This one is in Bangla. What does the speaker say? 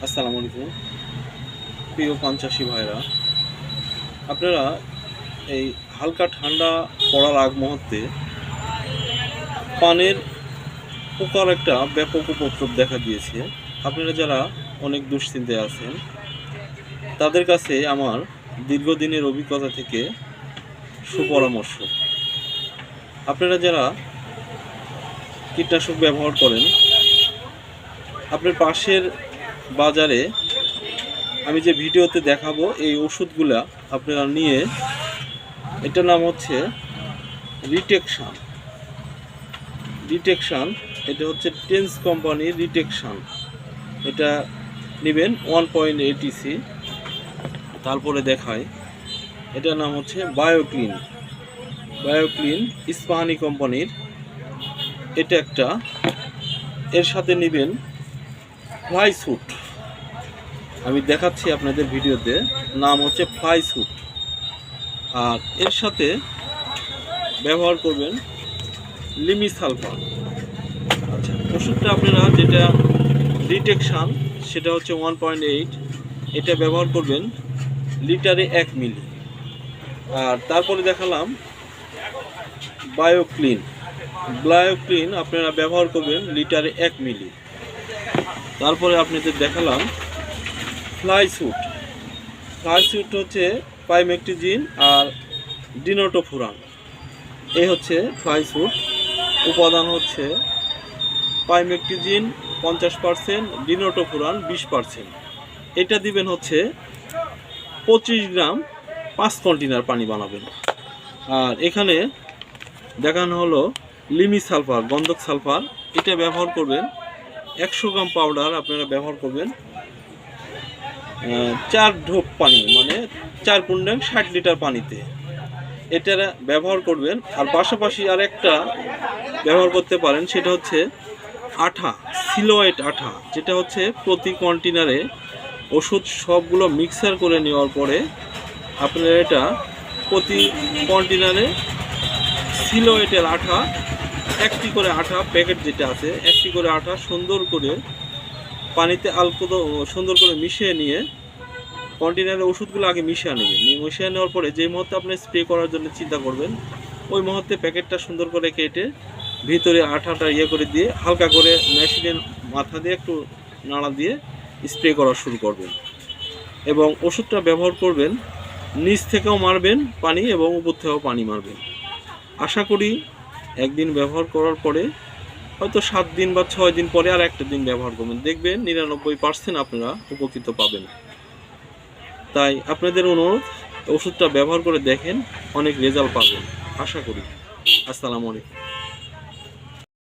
আসসালামু আলাইকুম প্রিয় পানচাষী ভাইরা, আপনারা এই হালকা ঠান্ডা পড়ার আগ মুহূর্তে পানের পোকার একটা ব্যাপক উপদ্রব দেখা দিয়েছে। আপনারা যারা অনেক দুশ্চিন্তায় আছেন তাদের কাছে আমার দীর্ঘদিনের অভিজ্ঞতা থেকে সুপরামর্শ। আপনারা যারা কীটনাশক ব্যবহার করেন, আপনার পাশের বাজারে আমি যে ভিডিওতে দেখাবো এই ওষুধগুলা আপনারা নিয়ে, এটার নাম হচ্ছে রিটেকশান। এটা হচ্ছে টেন্স কোম্পানির রিটেকশান। এটা নেবেন 1.8 ইসি। তারপরে দেখায় এটার নাম হচ্ছে বায়োক্লিন ইস্পাহানি কোম্পানির। এটা একটা। এর সাথে নেবেন ফ্লাই স্যুট। আমি দেখাচ্ছি আপনাদের ভিডিওতে, নাম হচ্ছে ফ্লাই স্যুট। আর এর সাথে ব্যবহার করবেন লিমিসালফার। আচ্ছা, ওষুধটা আপনারা যেটা রিটেকশান সেটা হচ্ছে 1.8, এটা ব্যবহার করবেন লিটারে 1 মিলি। আর তারপরে দেখালাম বায়োক্লিন আপনারা ব্যবহার করবেন লিটারে 1 মিলি। তারপরে আপনাদের দেখালাম ফ্লাই স্যুট হচ্ছে পাইমেকটিজিন আর ডিনোটোফুরান। এই হচ্ছে ফ্লাই স্যুট। উপাদান হচ্ছে পাইমেকটিজিন 50%, ডিনোটোফুরান 20%। এটা দিবেন হচ্ছে 25 গ্রাম, 5 কন্টেনার পানি বানাবেন। আর এখানে দেখানো হলো লিমিসালফার, গন্ধক সালফার। এটা ব্যবহার করবেন 100 গ্রাম পাউডার আপনারা ব্যবহার করবেন 4 ঢোক পানি, মানে 4.60 লিটার পানিতে এটা ব্যবহার করবেন। আর পাশাপাশি আর একটা ব্যবহার করতে পারেন, সেটা হচ্ছে আঠা, সিলোয়েট আঠা, যেটা হচ্ছে প্রতি কন্টেনারে ওষুধ সবগুলো মিক্সার করে নেওয়ার পরে আপনারা এটা প্রতি কন্টেনারে সিলোয়েটের আঠা, একটি করে আঠা প্যাকেট যেটা আছে, একটি করে আঠা সুন্দর করে পানিতে সুন্দর করে মিশিয়ে নিয়ে কন্টেনারে ওষুধগুলো আগে মিশিয়ে নেবেন। মিশিয়ে নেওয়ার পরে যে মুহূর্তে আপনি স্প্রে করার জন্য চিন্তা করবেন, ওই মুহূর্তে প্যাকেটটা সুন্দর করে কেটে ভিতরে আঠাটা করে দিয়ে হালকা করে মেশিনের মাথা দিয়ে একটু নাড়া দিয়ে স্প্রে করা শুরু করবেন। এবং ওষুধটা ব্যবহার করবেন নিচ থেকেও মারবেন পানি এবং উপর থেকেও পানি মারবেন। আশা করি একদিন ব্যবহার করার পরে, হয়তো 7 দিন বা 6 দিন পরে আর একটা দিন ব্যবহার করবেন, দেখবেন 99% আপনারা উপকৃত পাবেন। তাই আপনাদের অনুরোধ, ওষুধটা ব্যবহার করে দেখেন, অনেক রেজাল্ট পাবেন আশা করি। আসসালামু আলাইকুম।